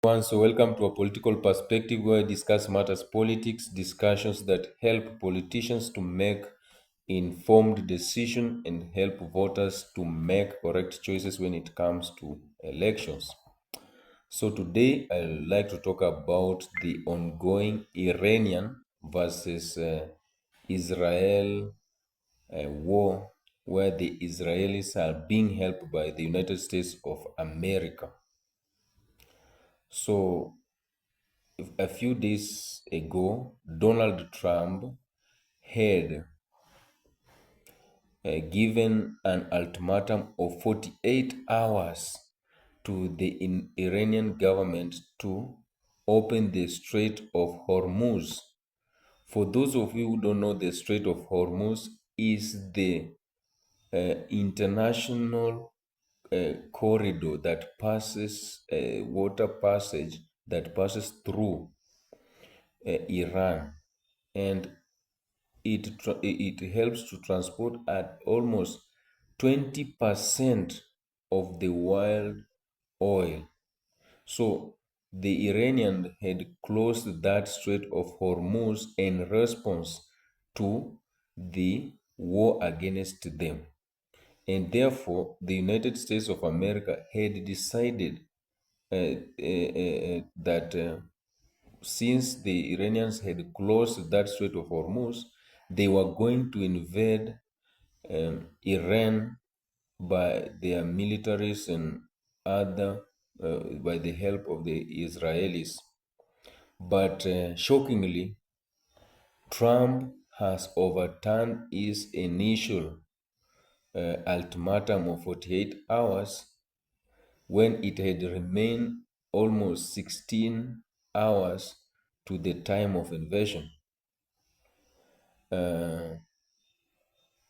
So welcome to a political perspective where we discuss matters politics, discussions that help politicians to make informed decisions and help voters to make correct choices when it comes to elections. So today I'd like to talk about the ongoing Iranian versus Israel war, where the Israelis are being helped by the United States of America. So a few days ago, Donald Trump had given an ultimatum of 48 hours to the Iranian government to open the Strait of Hormuz. For those of you who don't know, the Strait of Hormuz is the international corridor that passes, water passage that passes through Iran, and it helps to transport at almost 20% of the world oil. So the Iranian had closed that Strait of Hormuz in response to the war against them. And therefore, the United States of America had decided that since the Iranians had closed that Strait of Hormuz, they were going to invade Iran by their militaries and other, by the help of the Israelis. But shockingly, Trump has overturned his initial ultimatum of 48 hours when it had remained almost 16 hours to the time of invasion.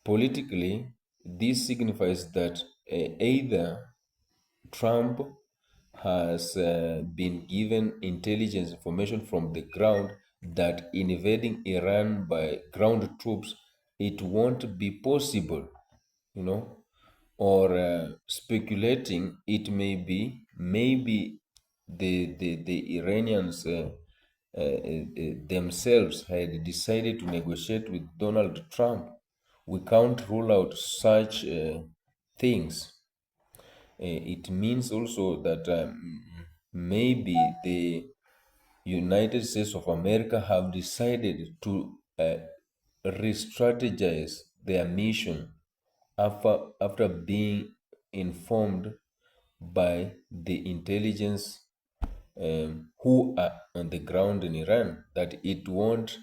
Politically, this signifies that either Trump has been given intelligence information from the ground that invading Iran by ground troops, it won't be possible, or speculating it may be maybe the Iranians themselves had decided to negotiate with Donald Trump. We can't rule out such things. It means also that maybe the United States of America have decided to re-strategize their mission after being informed by the intelligence who are on the ground in Iran that it won't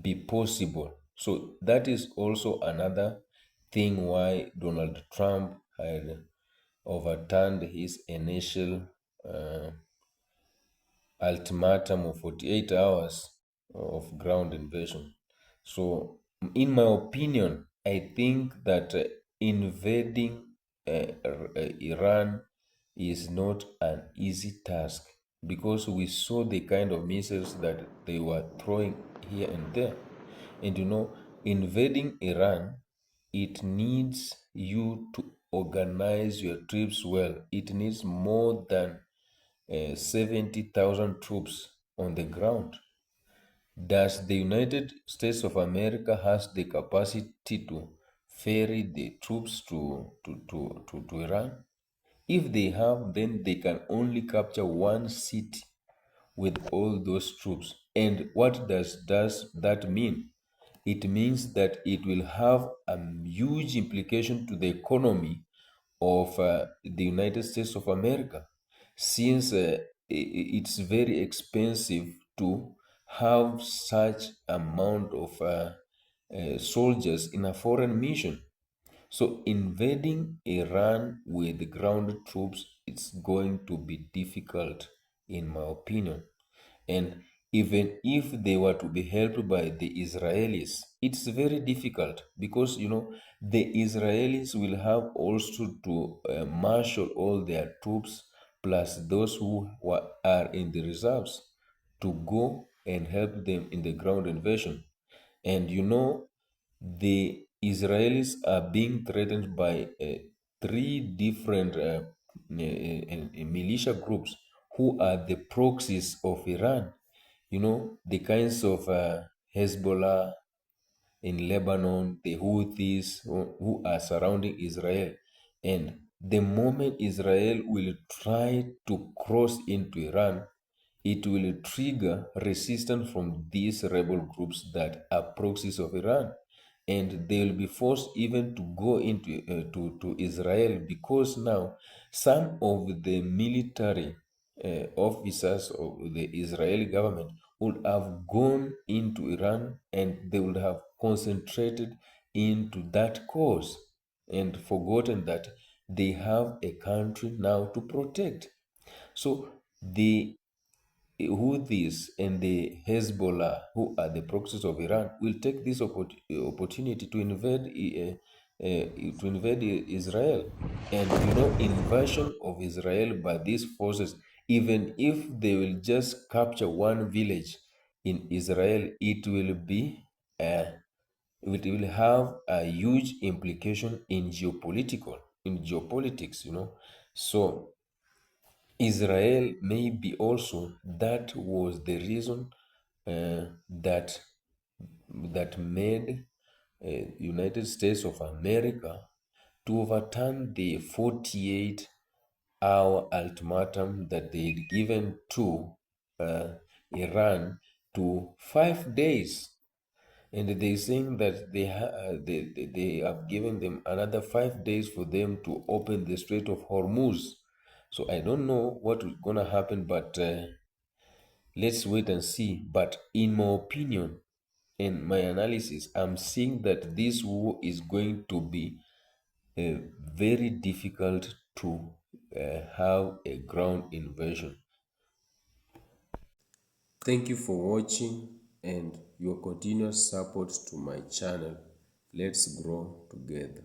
be possible. So that is also another thing why Donald Trump had overturned his initial ultimatum of 48 hours of ground invasion. So, in my opinion, I think that invading Iran is not an easy task because we saw the kind of missiles that they were throwing here and there. And invading Iran, it needs you to organize your troops well. It needs more than 70,000 troops on the ground. Does the United States of America has the capacity to ferry the troops to Iran? If they have, then they can only capture one city with all those troops. And what does that mean? It means that it will have a huge implication to the economy of the United States of America, since it's very expensive to have such amount of soldiers in a foreign mission. So invading Iran with ground troops, it's going to be difficult, in my opinion. And even if they were to be helped by the Israelis, it's very difficult because the Israelis will have also to marshal all their troops plus those who are in the reserves to go and help them in the ground invasion. And the Israelis are being threatened by three different militia groups who are the proxies of Iran. You know, the kinds of Hezbollah in Lebanon, the Houthis who are surrounding Israel. And the moment Israel will try to cross into Iran, it will trigger resistance from these rebel groups that are proxies of Iran. And they will be forced even to go into to Israel, because now some of the military officers of the Israeli government would have gone into Iran, and they would have concentrated into that cause and forgotten that they have a country now to protect. So the Houthis and the Hezbollah, who are the proxies of Iran, will take this opportunity to invade Israel. And you know, invasion of Israel by these forces, even if they will just capture one village in Israel, uh, it will have a huge implication in geopolitics. You know, so Israel maybe also that was the reason that made United States of America to overturn the 48-hour ultimatum that they had given to uh, Iran to 5 days. And they saying that they have given them another 5 days for them to open the Strait of Hormuz. So I don't know what is gonna happen, but let's wait and see. But in my opinion, in my analysis, I'm seeing that this war is going to be very difficult to have a ground invasion. Thank you for watching and your continuous support to my channel. Let's grow together.